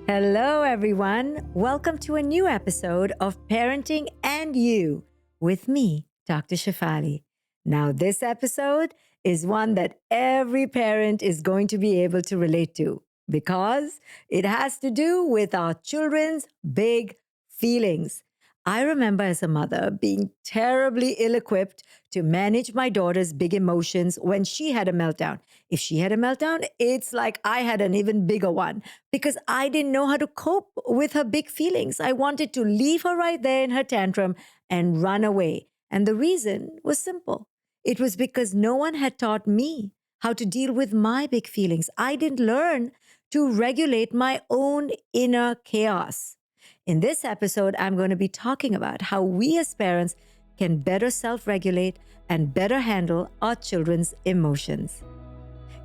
Hello, everyone. Welcome to a new episode of Parenting and You with me, Dr. Shefali. Now, this episode is one that every parent is going to be able to relate to because it has to do with our children's big feelings. I remember as a mother being terribly ill equipped to manage my daughter's big emotions when she had a meltdown. If she had a meltdown, it's like I had an even bigger one because I didn't know how to cope with her big feelings. I wanted to leave her right there in her tantrum and run away. And the reason was simple it was because no one had taught me how to deal with my big feelings. I didn't learn to regulate my own inner chaos. In this episode, I'm going to be talking about how we as parents can better self regulate and better handle our children's emotions.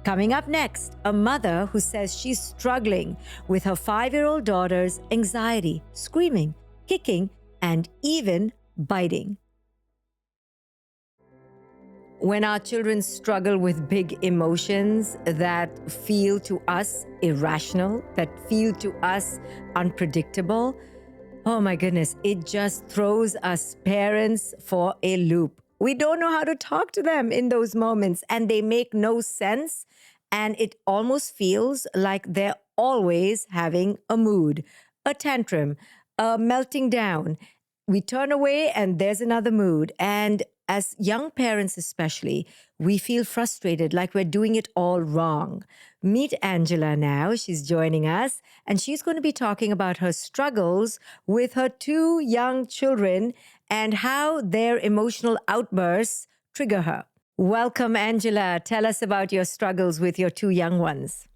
Coming up next, a mother who says she's struggling with her 5-year-old daughter's anxiety, screaming, kicking, and even biting. When our children struggle with big emotions that feel to us irrational, that feel to us unpredictable, oh my goodness, it just throws us parents for a loop. We don't know how to talk to them in those moments, and they make no sense. And it almost feels like they're always having a mood, a tantrum, a melting down. We turn away and there's another mood. And as young parents, especially, we feel frustrated, like we're doing it all wrong. Meet Angela now. She's joining us, and she's going to be talking about her struggles with her 2 young children and how their emotional outbursts trigger her. Welcome, Angela. Tell us about your struggles with your 2 young ones.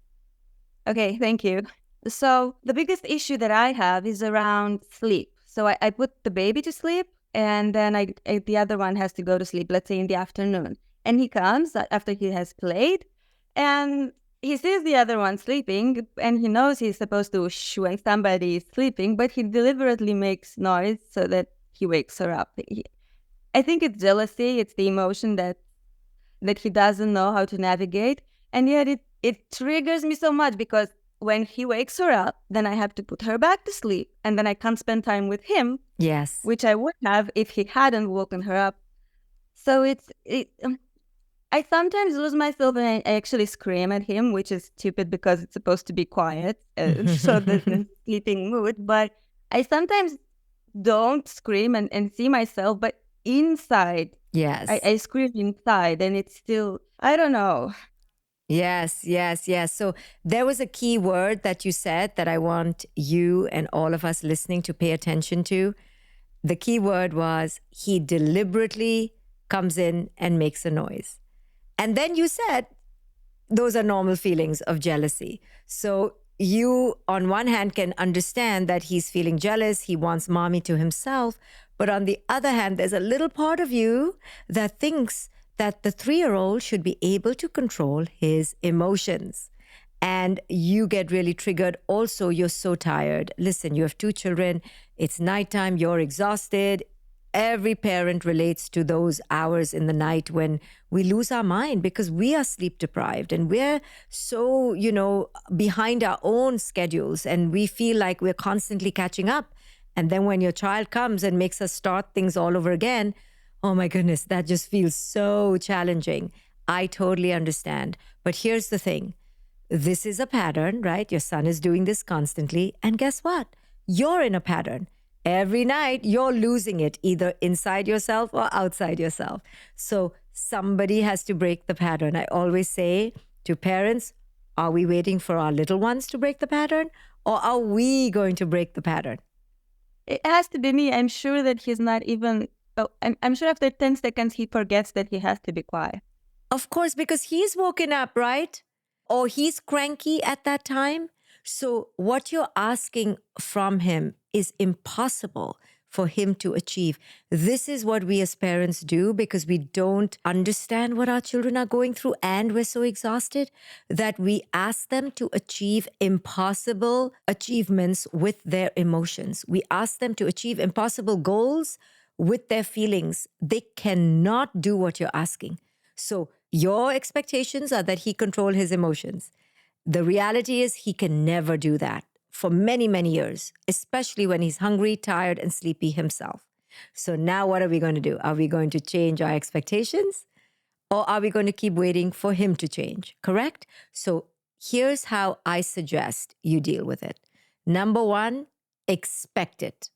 Okay, thank you. So the biggest issue that I have is around sleep. So I put the baby to sleep, and then the other one has to go to sleep, let's say in the afternoon. And he comes after he has played, and he sees the other one sleeping, and he knows he's supposed to shh when somebody is sleeping, but he deliberately makes noise so that he wakes her up. I think it's jealousy. It's the emotion that he doesn't know how to navigate. And yet it triggers me so much because when he wakes her up, then I have to put her back to sleep. And then I can't spend time with him. Yes. Which I would have if he hadn't woken her up. So I sometimes lose myself and I actually scream at him, which is stupid because it's supposed to be quiet. So there's a sleeping mood. But I sometimes don't scream and see myself, but inside, Yes. I scream inside, and it's still, I don't know. Yes. So there was a key word that you said that I want you and all of us listening to pay attention to. The key word was he deliberately comes in and makes a noise. And then you said those are normal feelings of jealousy. So you, on one hand, can understand that he's feeling jealous. He wants mommy to himself. But on the other hand, there's a little part of you that thinks that the 3-year-old should be able to control his emotions. And you get really triggered. Also, you're so tired. Listen, you have 2 children. It's nighttime. You're exhausted. Every parent relates to those hours in the night when we lose our mind because we are sleep deprived and we're so, behind our own schedules and we feel like we're constantly catching up. And then when your child comes and makes us start things all over again, oh my goodness, that just feels so challenging. I totally understand. But here's the thing. This is a pattern, right? Your son is doing this constantly. And guess what? You're in a pattern. Every night, you're losing it, either inside yourself or outside yourself. So somebody has to break the pattern. I always say to parents, are we waiting for our little ones to break the pattern? Or are we going to break the pattern? It has to be me. I'm sure that he's not even... I'm sure after 10 seconds, he forgets that he has to be quiet. Of course, because he's woken up, right? Or he's cranky at that time. So what you're asking from him is impossible for him to achieve. This is what we as parents do because we don't understand what our children are going through and we're so exhausted that we ask them to achieve impossible achievements with their emotions. We ask them to achieve impossible goals with their feelings. They cannot do what you're asking. So your expectations are that he control his emotions. The reality is he can never do that for many, many years, especially when he's hungry, tired, and sleepy himself. So now what are we going to do? Are we going to change our expectations? Or are we going to keep waiting for him to change? Correct? So here's how I suggest you deal with it. Number one, expect it,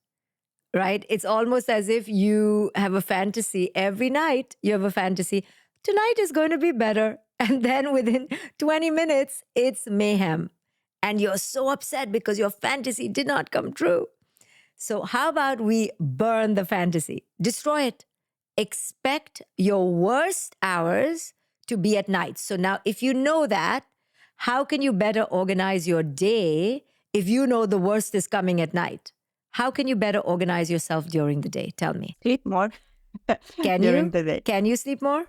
right? It's almost as if you have a fantasy every night. You have a fantasy, tonight is going to be better. And then within 20 minutes, it's mayhem. And you're so upset because your fantasy did not come true. So, how about we burn the fantasy, destroy it? Expect your worst hours to be at night. So, now if you know that, how can you better organize your day if you know the worst is coming at night? How can you better organize yourself during the day? Tell me. Sleep more Can during you? the day. Can you sleep more?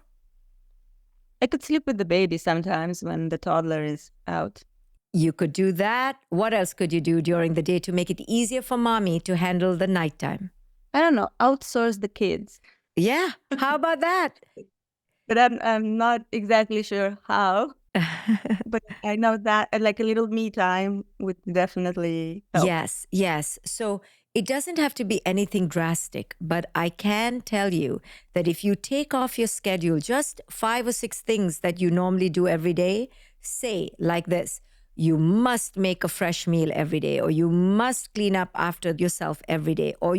I could sleep with the baby sometimes when the toddler is out. You could do that. What else could you do during the day to make it easier for mommy to handle the nighttime? I don't know, outsource the kids. Yeah. How about that? But I'm not exactly sure how. But I know that like a little me time would definitely help. Yes, yes. So it doesn't have to be anything drastic, but I can tell you that if you take off your schedule just 5 or 6 things that you normally do every day, say like this: you must make a fresh meal every day, or you must clean up after yourself every day, or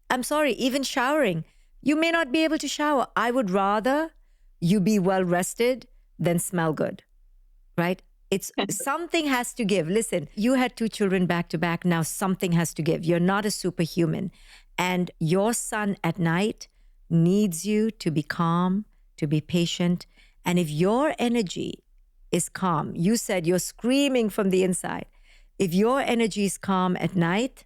I'm sorry, even showering. You may not be able to shower. I would rather you be well rested than smell good, right? It's something has to give. Listen, you had 2 children back to back. Now something has to give. You're not a superhuman. And your son at night needs you to be calm, to be patient. And if your energy is calm, you said you're screaming from the inside. If your energy is calm at night,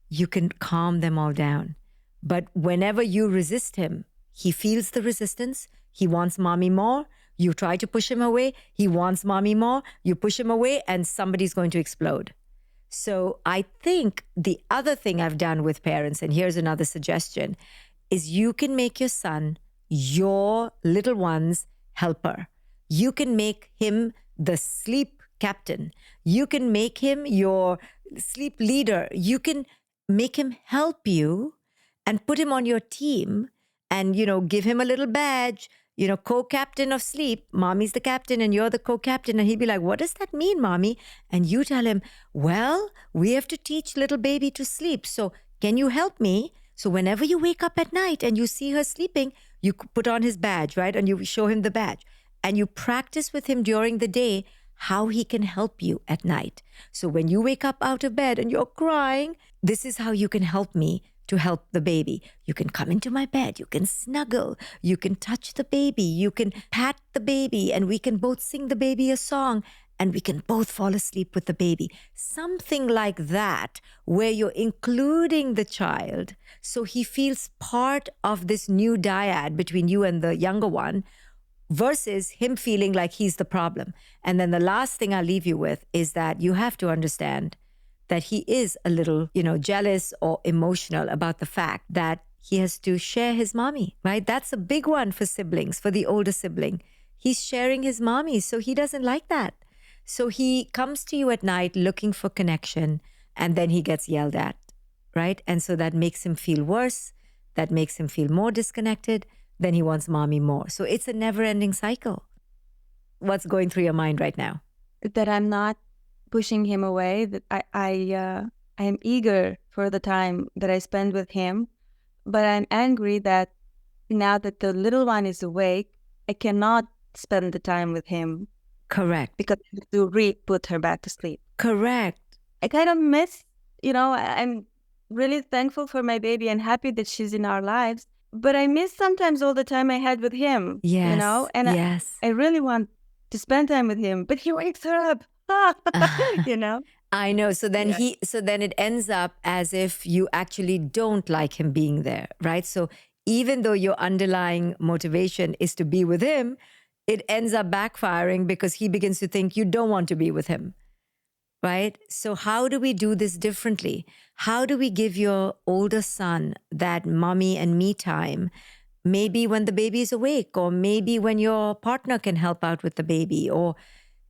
you can calm them all down. But whenever you resist him, he feels the resistance. He wants mommy more. You try to push him away. He wants mommy more. You push him away and somebody's going to explode. So I think the other thing I've done with parents, and here's another suggestion, is you can make your son your little one's helper. You can make him the sleep captain. You can make him your sleep leader. You can make him help you and put him on your team and, give him a little badge, co-captain of sleep. Mommy's the captain and you're the co-captain. And he'd be like, what does that mean, mommy? And you tell him, well, we have to teach little baby to sleep. So can you help me? So whenever you wake up at night and you see her sleeping, you put on his badge, right? And you show him the badge. And you practice with him during the day how he can help you at night. So when you wake up out of bed and you're crying, this is how you can help me to help the baby. You can come into my bed, you can snuggle, you can touch the baby, you can pat the baby, and we can both sing the baby a song, and we can both fall asleep with the baby. Something like that, where you're including the child so he feels part of this new dyad between you and the younger one, versus him feeling like he's the problem. And then the last thing I'll leave you with is that you have to understand that he is a little, jealous or emotional about the fact that he has to share his mommy, right? That's a big one for siblings, for the older sibling. He's sharing his mommy, so he doesn't like that. So he comes to you at night looking for connection, and then he gets yelled at, right? And so that makes him feel worse. That makes him feel more disconnected. Then he wants mommy more. So it's a never-ending cycle. What's going through your mind right now? That I'm not pushing him away, that I am eager for the time that I spend with him, but I'm angry that now that the little one is awake, I cannot spend the time with him. Correct. Because I have to put her back to sleep. Correct. I kind of miss, I'm really thankful for my baby and happy that she's in our lives, but I miss sometimes all the time I had with him. Yes. And yes. I really want to spend time with him, but he wakes her up. I know. So then it ends up as if you actually don't like him being there, right? So even though your underlying motivation is to be with him, it ends up backfiring because he begins to think you don't want to be with him, right? So how do we do this differently? How do we give your older son that mommy and me time? Maybe when the baby is awake, or maybe when your partner can help out with the baby, or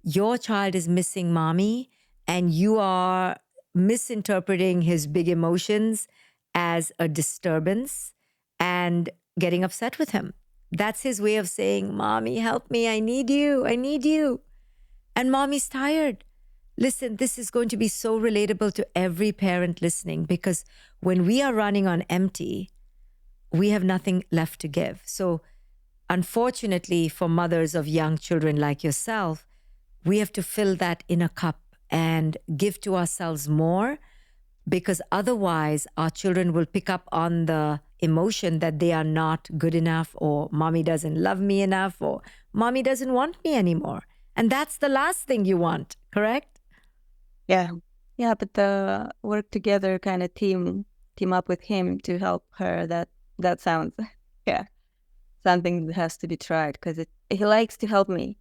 your child is missing mommy and you are misinterpreting his big emotions as a disturbance and getting upset with him. That's his way of saying, Mommy, help me. I need you. I need you. And mommy's tired. Listen, this is going to be so relatable to every parent listening, because when we are running on empty, we have nothing left to give. So, unfortunately, for mothers of young children like yourself, we have to fill that inner cup and give to ourselves more, because otherwise our children will pick up on the emotion that they are not good enough, or mommy doesn't love me enough, or mommy doesn't want me anymore. And that's the last thing you want, correct? Yeah. Yeah, but the work together kind of team up with him to help her, that sounds yeah, something that has to be tried, because he likes to help me.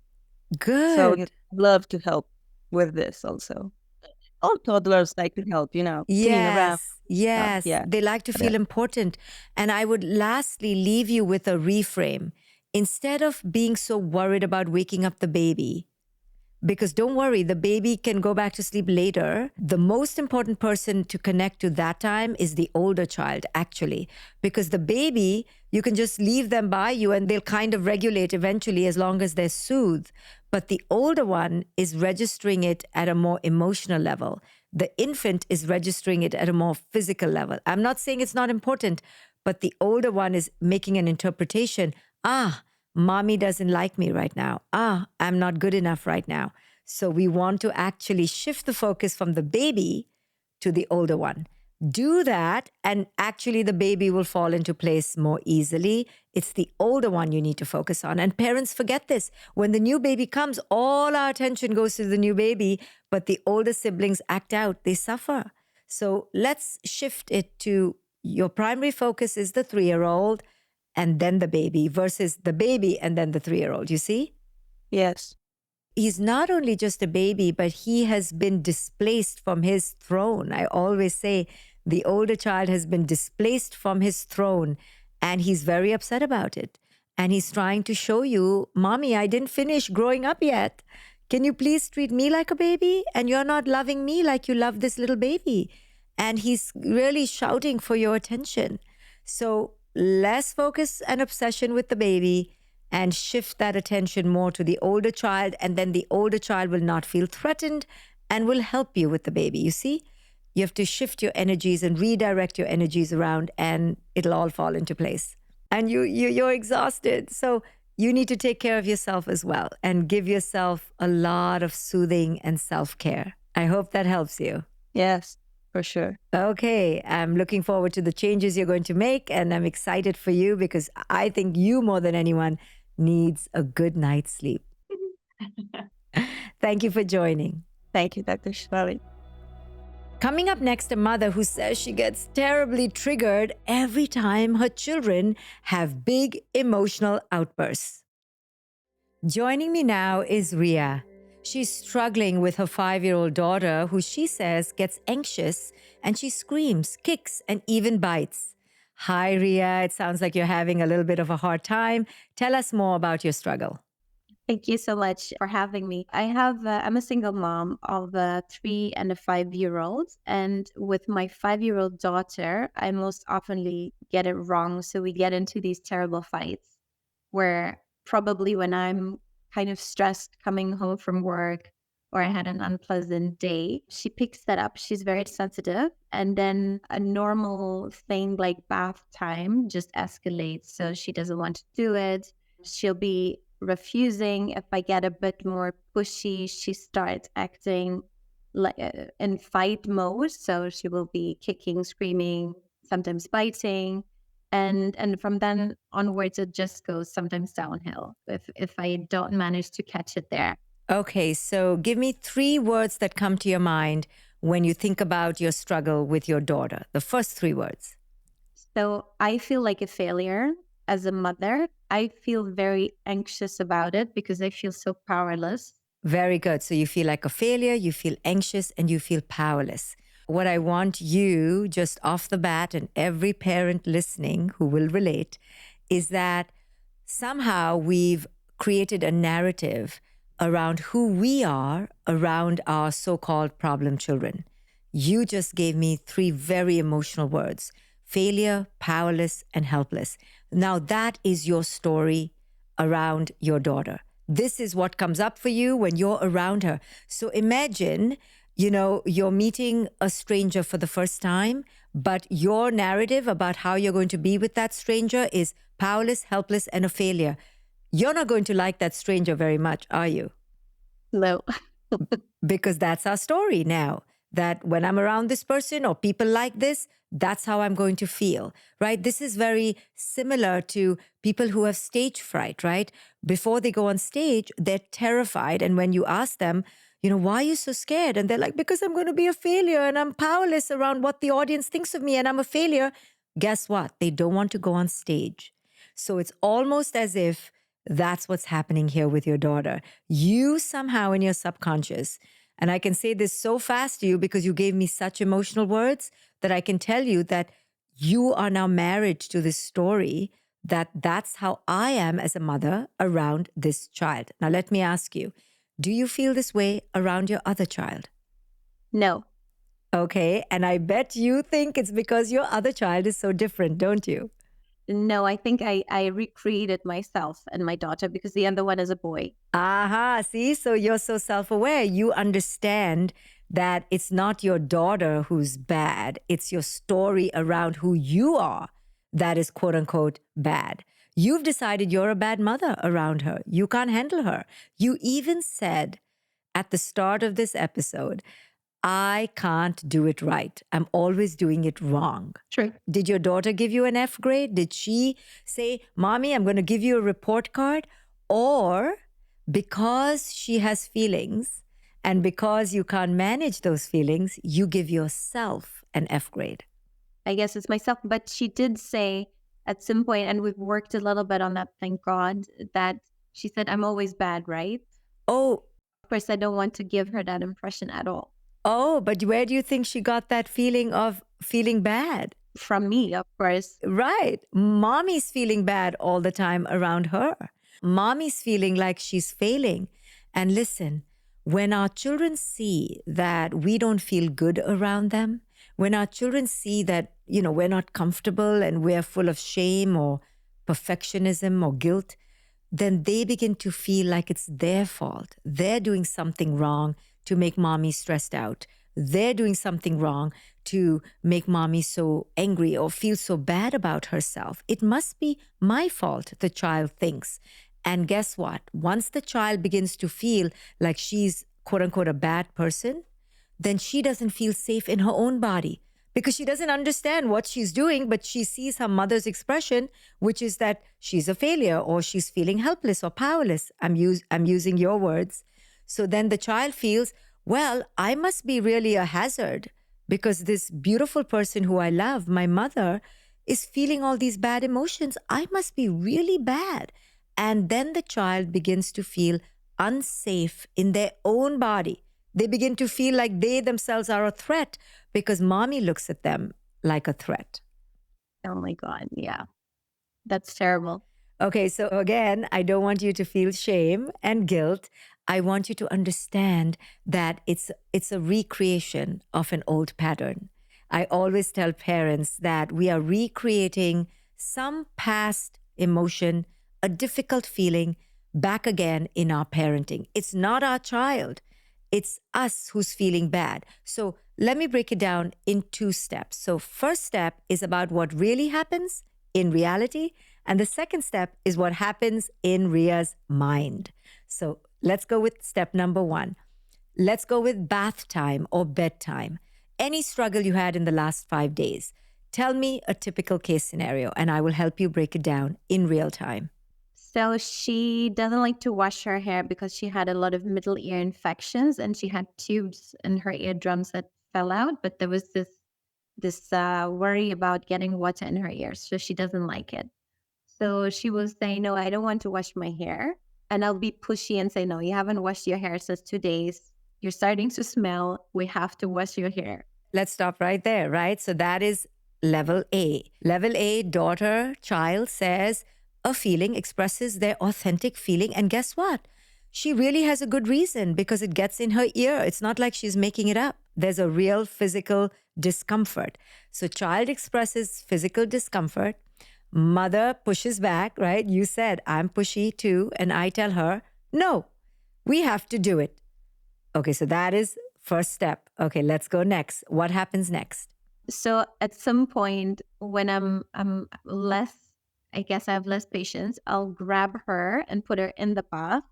So he'd Good. love to help with this also. All toddlers like to help, clean around Yes, stuff. yes. Yeah. They like to Yeah. feel important. And I would lastly leave you with a reframe. Instead of being so worried about waking up the baby, because don't worry, the baby can go back to sleep later. The most important person to connect to that time is the older child, actually, because the baby, you can just leave them by you and they'll kind of regulate eventually as long as they're soothed. But the older one is registering it at a more emotional level. The infant is registering it at a more physical level. I'm not saying it's not important, but the older one is making an interpretation. Mommy doesn't like me right now. I'm not good enough right now. So we want to actually shift the focus from the baby to the older one. Do that, and actually the baby will fall into place more easily. It's the older one you need to focus on. And parents forget this. When the new baby comes, all our attention goes to the new baby, but the older siblings act out, they suffer. So let's shift it to your primary focus is the 3-year-old and then the baby, versus the baby and then the 3-year-old. You see? Yes. He's not only just a baby, but he has been displaced from his throne. I always say the older child has been displaced from his throne, and he's very upset about it. And he's trying to show you, Mommy, I didn't finish growing up yet. Can you please treat me like a baby? And you're not loving me like you love this little baby. And he's really shouting for your attention. So less focus and obsession with the baby, and shift that attention more to the older child. And then the older child will not feel threatened and will help you with the baby. You see, you have to shift your energies and redirect your energies around, and it'll all fall into place. And you're exhausted. So you need to take care of yourself as well and give yourself a lot of soothing and self-care. I hope that helps you. Yes, for sure. Okay, I'm looking forward to the changes you're going to make, and I'm excited for you because I think you more than anyone needs a good night's sleep. Thank you for joining. Thank you, Dr. Shefali. Coming up next, a mother who says she gets terribly triggered every time her children have big emotional outbursts. Joining me now is Ria. She's struggling with her 5-year-old daughter, who she says gets anxious and she screams, kicks, and even bites. Hi, Ria. It sounds like you're having a little bit of a hard time. Tell us more about your struggle. Thank you so much for having me. I'm a single mom of a 3 and a 5-year-old. And with my 5-year-old daughter, I most often get it wrong. So we get into these terrible fights where probably when I'm kind of stressed coming home from work or I had an unpleasant day, she picks that up. She's very sensitive. And then a normal thing like bath time just escalates. So she doesn't want to do it. She'll be refusing. If I get a bit more pushy, she starts acting like in fight mode. So she will be kicking, screaming, sometimes biting. And from then onwards, it just goes sometimes downhill if I don't manage to catch it there. Okay, so give me 3 words that come to your mind when you think about your struggle with your daughter. The first 3 words. So I feel like a failure as a mother. I feel very anxious about it because I feel so powerless. Very good. So you feel like a failure, you feel anxious, and you feel powerless. What I want you, just off the bat, and every parent listening who will relate, is that somehow we've created a narrative around who we are around our so-called problem children. You just gave me three very emotional words: failure, powerless, and helpless. Now, that is your story around your daughter. This is what comes up for you when you're around her. So imagine, you're meeting a stranger for the first time, but your narrative about how you're going to be with that stranger is powerless, helpless, and a failure. You're not going to like that stranger very much, are you? No. Because that's our story now. That when I'm around this person or people like this, that's how I'm going to feel, right? This is very similar to people who have stage fright, right? Before they go on stage, they're terrified. And when you ask them, why are you so scared? And they're like, because I'm going to be a failure and I'm powerless around what the audience thinks of me and I'm a failure. Guess what? They don't want to go on stage. So it's almost as if that's what's happening here with your daughter. You somehow in your subconscious, and I can say this so fast to you because you gave me such emotional words, that I can tell you that you are now married to this story, that's how I am as a mother around this child. Now, let me ask you, do you feel this way around your other child? No. Okay. And I bet you think it's because your other child is so different, don't you? No, I think I recreated myself and my daughter because the other one is a boy. Aha, see, so you're so self-aware. You understand that it's not your daughter who's bad. It's your story around who you are that is quote unquote bad. You've decided you're a bad mother around her. You can't handle her. You even said at the start of this episode, I can't do it right. I'm always doing it wrong. True. Did your daughter give you an F grade? Did she say, Mommy, I'm going to give you a report card? Or because she has feelings and because you can't manage those feelings, you give yourself an F grade? I guess it's myself. But she did say at some point, and we've worked a little bit on that, thank God, that she said, I'm always bad, right? Oh, Of course, I don't want to give her that impression at all. oh, but where do you think she got that feeling of feeling bad? From me, of course. Right. Mommy's feeling bad all the time around her. Mommy's feeling like she's failing. And listen, when our children see that we don't feel good around them, when our children see that, we're not comfortable and we're full of shame or perfectionism or guilt, then they begin to feel like it's their fault. They're doing something wrong to make mommy stressed out. They're doing something wrong to make mommy so angry or feel so bad about herself. It must be my fault, the child thinks. And guess what? Once the child begins to feel like she's quote unquote a bad person, then she doesn't feel safe in her own body because she doesn't understand what she's doing, but she sees her mother's expression, which is that she's a failure or she's feeling helpless or powerless. I'm using your words. So then the child feels, well, I must be really a hazard because this beautiful person who I love, my mother, is feeling all these bad emotions. I must be really bad. And then the child begins to feel unsafe in their own body. They begin to feel like they themselves are a threat because mommy looks at them like a threat. Oh my God. Yeah. That's terrible. Okay, so again, I don't want you to feel shame and guilt. I want you to understand that it's a recreation of an old pattern. I always tell parents that we are recreating some past emotion, a difficult feeling back again in our parenting. It's not our child. It's us who's feeling bad. So let me break it down in 2 steps. So first step is about what really happens in reality. And the second step is what happens in Ria's mind. So let's go with step number 1. Let's go with bath time or bedtime. Any struggle you had in the last 5 days. Tell me a typical case scenario and I will help you break it down in real time. So she doesn't like to wash her hair because she had a lot of middle ear infections and she had tubes in her eardrums that fell out. But there was this worry about getting water in her ears. So she doesn't like it. So she will say, no, I don't want to wash my hair. And I'll be pushy and say, no, you haven't washed your hair since 2 days. You're starting to smell. We have to wash your hair. Let's stop right there, right? So that is level A. Level A, daughter, child says a feeling, expresses their authentic feeling. And guess what? She really has a good reason because it gets in her ear. It's not like she's making it up. There's a real physical discomfort. So child expresses physical discomfort. Mother pushes back, right? You said, I'm pushy too. And I tell her, no, we have to do it. Okay, so that is first step. Okay, let's go next. What happens next? So at some point when I'm less, I guess I have less patience, I'll grab her and put her in the bath,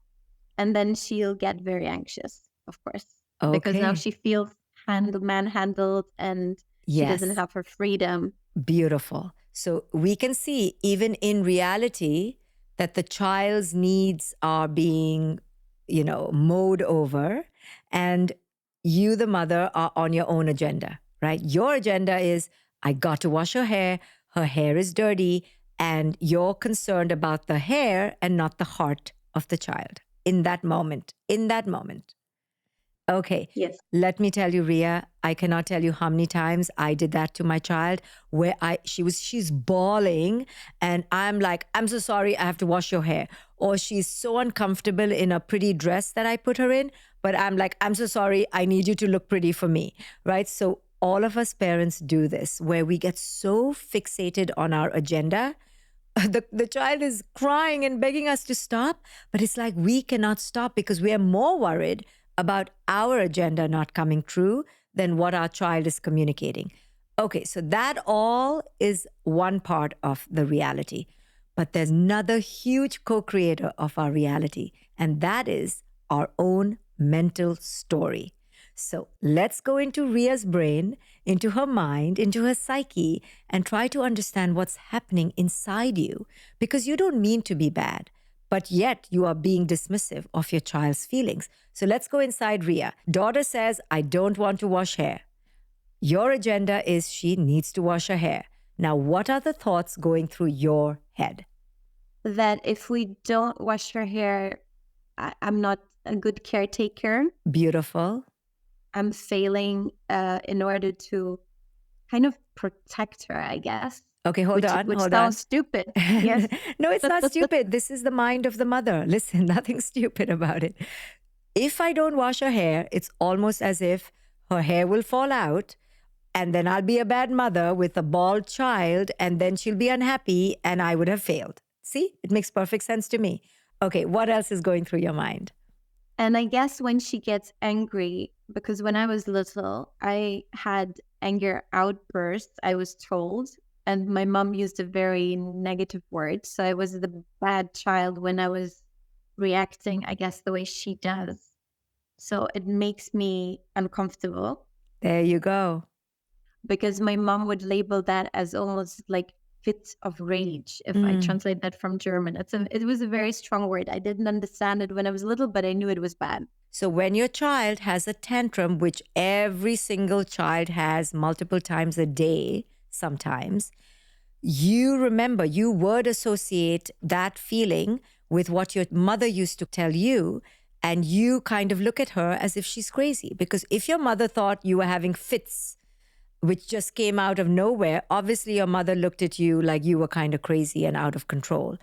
and then she'll get very anxious, of course, because now Okay. she feels manhandled and she doesn't Yes. have her freedom. Beautiful. So we can see, even in reality, that the child's needs are being, mowed over, and you, the mother, are on your own agenda, right? Your agenda is, I got to wash her hair is dirty, and you're concerned about the hair and not the heart of the child in that moment. In that moment. Okay. Yes. Let me tell you, Ria, I cannot tell you how many times I did that to my child where she's bawling and I'm like, I'm so sorry, I have to wash your hair. Or she's so uncomfortable in a pretty dress that I put her in, but I'm like, I'm so sorry, I need you to look pretty for me, right? So all of us parents do this where we get so fixated on our agenda. The child is crying and begging us to stop, but it's like we cannot stop because we are more worried about our agenda not coming true than what our child is communicating. Okay, so that all is one part of the reality. But there's another huge co-creator of our reality, and that is our own mental story. So let's go into Ria's brain, into her mind, into her psyche, and try to understand what's happening inside you, because you don't mean to be bad, but yet you are being dismissive of your child's feelings. So let's go inside Ria. Daughter says, I don't want to wash hair. Your agenda is she needs to wash her hair. Now, what are the thoughts going through your head? That if we don't wash her hair, I'm not a good caretaker. Beautiful. I'm failing in order to kind of protect her, I guess. Okay, hold on. Which sounds stupid. Yes. No, it's not stupid. This is the mind of the mother. Listen, nothing stupid about it. If I don't wash her hair, it's almost as if her hair will fall out, and then I'll be a bad mother with a bald child, and then she'll be unhappy, and I would have failed. See, it makes perfect sense to me. Okay, what else is going through your mind? And I guess when she gets angry, because when I was little, I had anger outbursts, I was told, and my mom used a very negative word. So I was the bad child when I was reacting, I guess, the way she does. So it makes me uncomfortable. There you go. Because my mom would label that as almost like fit of rage, if I translate that from German. It was a very strong word. I didn't understand it when I was little, but I knew it was bad. So when your child has a tantrum, which every single child has multiple times a day, sometimes, you remember, you word associate that feeling with what your mother used to tell you, and you kind of look at her as if she's crazy. Because if your mother thought you were having fits, which just came out of nowhere, obviously your mother looked at you like you were kind of crazy and out of control.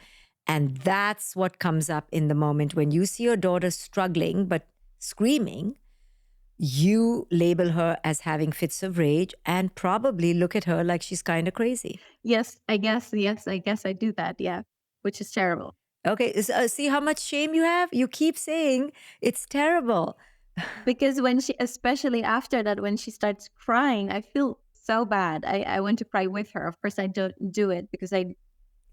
And that's what comes up in the moment when you see your daughter struggling but screaming. You label her as having fits of rage and probably look at her like she's kind of crazy. Yes, I guess I do that, yeah, which is terrible. Okay, see how much shame you have? You keep saying it's terrible. Because when she, especially after that, when she starts crying, I feel so bad. I want to cry with her. Of course, I don't do it because I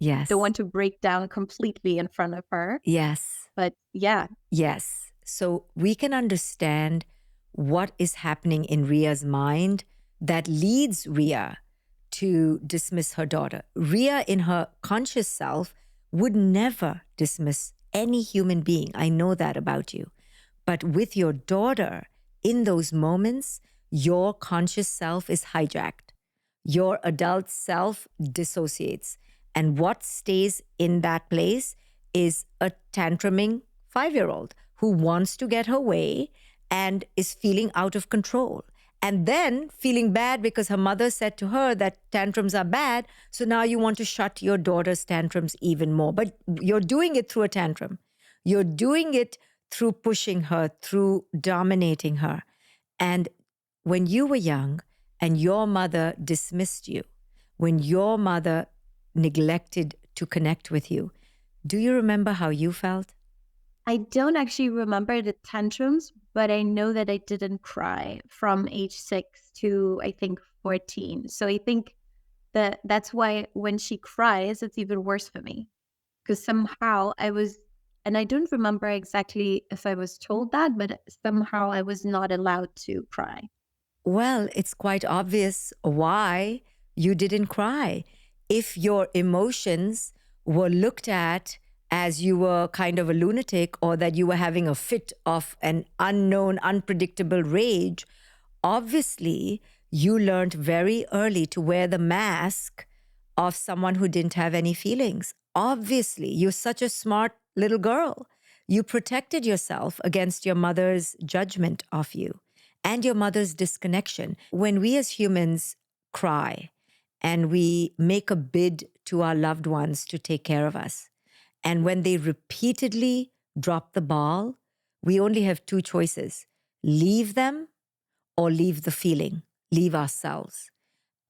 don't want to break down completely in front of her. Yes. But yeah. Yes. So we can understand what is happening in Ria's mind that leads Ria to dismiss her daughter. Ria, in her conscious self, would never dismiss any human being. I know that about you. But with your daughter, in those moments, your conscious self is hijacked. Your adult self dissociates. And what stays in that place is a tantruming 5-year-old who wants to get her way and is feeling out of control. And then feeling bad because her mother said to her that tantrums are bad. So now you want to shut your daughter's tantrums even more. But you're doing it through a tantrum. You're doing it through pushing her, through dominating her. And when you were young and your mother dismissed you, when your mother neglected to connect with you, do you remember how you felt? I don't actually remember the tantrums, but I know that I didn't cry from age 6 to I think 14. So I think that's why when she cries, it's even worse for me because somehow I was, and I don't remember exactly if I was told that, but somehow I was not allowed to cry. Well, it's quite obvious why you didn't cry. If your emotions were looked at as you were kind of a lunatic or that you were having a fit of an unknown, unpredictable rage, obviously you learned very early to wear the mask of someone who didn't have any feelings. Obviously, you're such a smart little girl. You protected yourself against your mother's judgment of you and your mother's disconnection. When we as humans cry and we make a bid to our loved ones to take care of us, and when they repeatedly drop the ball, we only have two choices: leave them or leave the feeling, leave ourselves.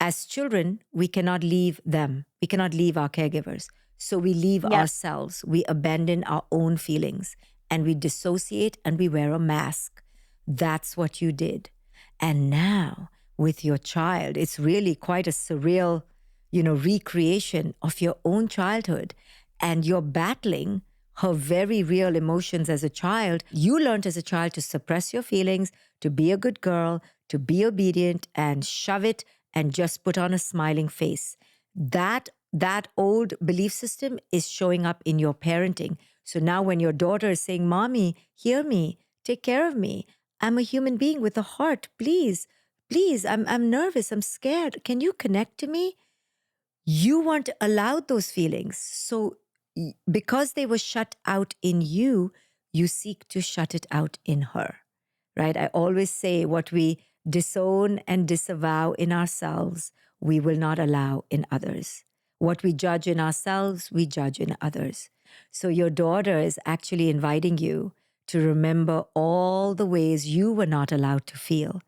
As children, we cannot leave them. We cannot leave our caregivers. So we leave Yeah. ourselves. We abandon our own feelings and we dissociate and we wear a mask. That's what you did. And now with your child, it's really quite a surreal, recreation of your own childhood. And you're battling her very real emotions as a child. You learned as a child to suppress your feelings, to be a good girl, to be obedient and shove it and just put on a smiling face. That old belief system is showing up in your parenting. So now when your daughter is saying, "Mommy, hear me, take care of me. I'm a human being with a heart. Please, please, I'm nervous, I'm scared. Can you connect to me?" You weren't allowed those feelings. So because they were shut out in you, you seek to shut it out in her, right? I always say what we disown and disavow in ourselves, we will not allow in others. What we judge in ourselves, we judge in others. So your daughter is actually inviting you to remember all the ways you were not allowed to feel.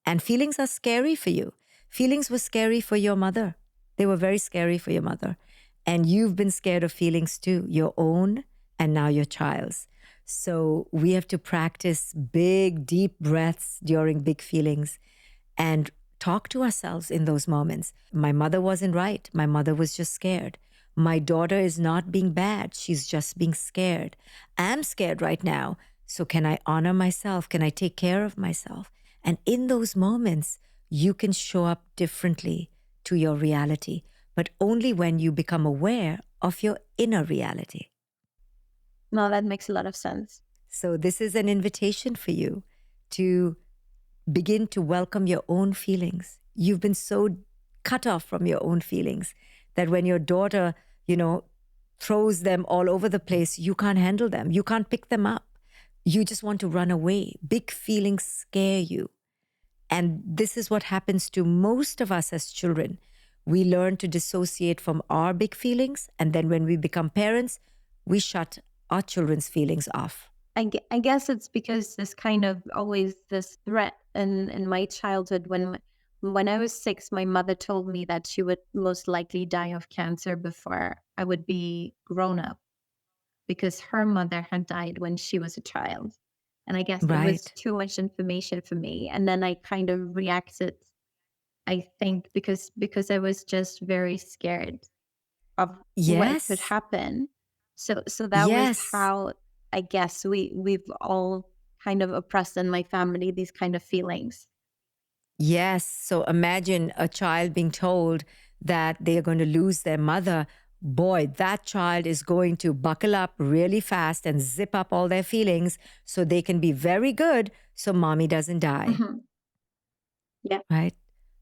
And feelings are scary for you. Feelings were scary for your mother. They were very scary for your mother. And you've been scared of feelings too, your own and now your child's. So we have to practice big, deep breaths during big feelings and talk to ourselves in those moments. My mother wasn't right. My mother was just scared. My daughter is not being bad. She's just being scared. I'm scared right now. So can I honor myself? Can I take care of myself? And in those moments, you can show up differently to your reality, but only when you become aware of your inner reality. No, that makes a lot of sense. So this is an invitation for you to begin to welcome your own feelings. You've been so cut off from your own feelings that when your daughter, throws them all over the place, you can't handle them. You can't pick them up. You just want to run away. Big feelings scare you. And this is what happens to most of us as children. We learn to dissociate from our big feelings. And then when we become parents, we shut our children's feelings off. I guess it's because this kind of always this threat in my childhood. When I was 6, my mother told me that she would most likely die of cancer before I would be grown up because her mother had died when she was a child. And I guess it was Right. too much information for me. And then I kind of reacted, I think, because I was just very scared of what could Yes. happen. So that was Yes. how I guess we've all kind of oppressed in my family these kind of feelings. Yes. So imagine a child being told that they are going to lose their mother. Boy, that child is going to buckle up really fast and zip up all their feelings so they can be very good so mommy doesn't die. Mhm. Yeah. Right?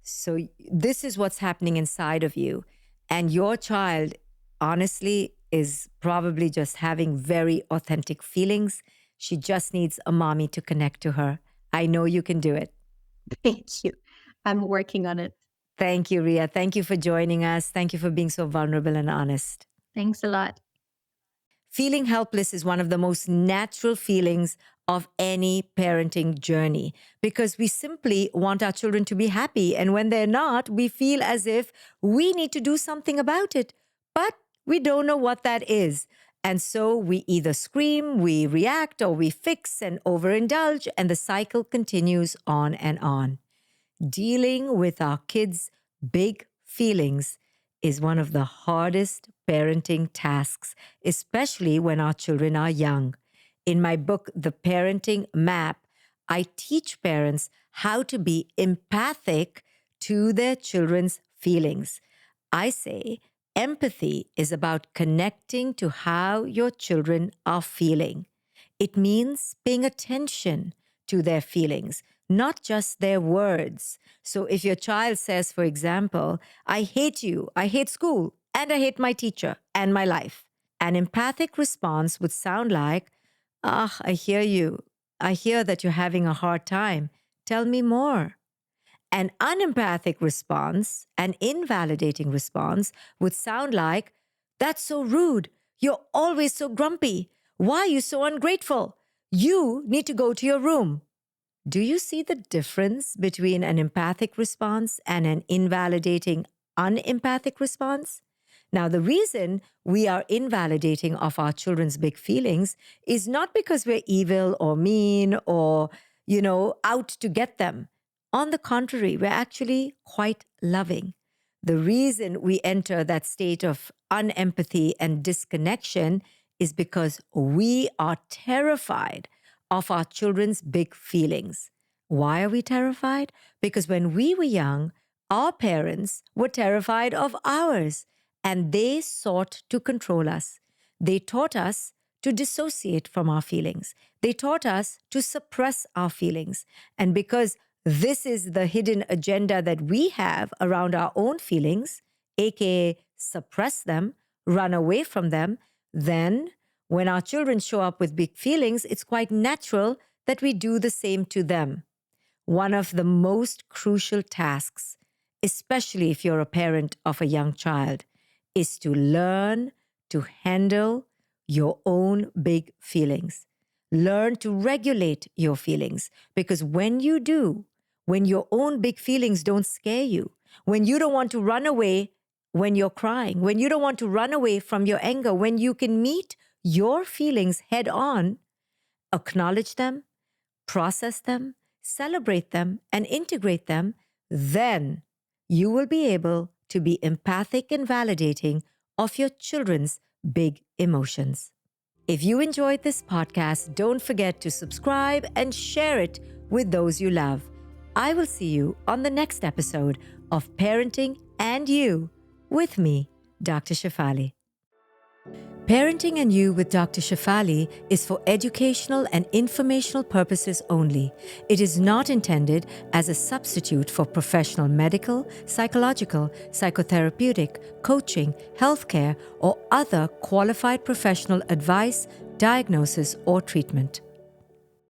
So this is what's happening inside of you. And your child, honestly, is probably just having very authentic feelings. She just needs a mommy to connect to her. I know you can do it. Thank you. I'm working on it. Thank you, Ria. Thank you for joining us. Thank you for being so vulnerable and honest. Thanks a lot. Feeling helpless is one of the most natural feelings of any parenting journey because we simply want our children to be happy. And when they're not, we feel as if we need to do something about it, but we don't know what that is. And so we either scream, we react, or we fix and overindulge, and the cycle continues on and on. Dealing with our kids' big feelings is one of the hardest parenting tasks, especially when our children are young. In my book, The Parenting Map, I teach parents how to be empathic to their children's feelings. I say empathy is about connecting to how your children are feeling. It means paying attention to their feelings, not just their words. So if your child says, for example, I hate you, I hate school, and I hate my teacher and my life, an empathic response would sound like, I hear you. I hear that you're having a hard time. Tell me more. An unempathic response, an invalidating response, would sound like, that's so rude. You're always so grumpy. Why are you so ungrateful? You need to go to your room. Do you see the difference between an empathic response and an invalidating, unempathic response? Now, the reason we are invalidating of our children's big feelings is not because we're evil or mean or, out to get them. On the contrary, we're actually quite loving. The reason we enter that state of unempathy and disconnection is because we are terrified of our children's big feelings. Why are we terrified? Because when we were young, our parents were terrified of ours, and they sought to control us. They taught us to dissociate from our feelings. They taught us to suppress our feelings. And because this is the hidden agenda that we have around our own feelings, aka suppress them, run away from them, then when our children show up with big feelings, it's quite natural that we do the same to them. One of the most crucial tasks, especially if you're a parent of a young child, is to learn to handle your own big feelings. Learn to regulate your feelings, because when you do, when your own big feelings don't scare you, when you don't want to run away when you're crying, when you don't want to run away from your anger, when you can meet your feelings head on, acknowledge them, process them, celebrate them, and integrate them, then you will be able to be empathic and validating of your children's big emotions. If you enjoyed this podcast, don't forget to subscribe and share it with those you love. I will see you on the next episode of Parenting and You with me, Dr. Shefali. Parenting and You with Dr. Shefali is for educational and informational purposes only. It is not intended as a substitute for professional medical, psychological, psychotherapeutic, coaching, healthcare, or other qualified professional advice, diagnosis, or treatment.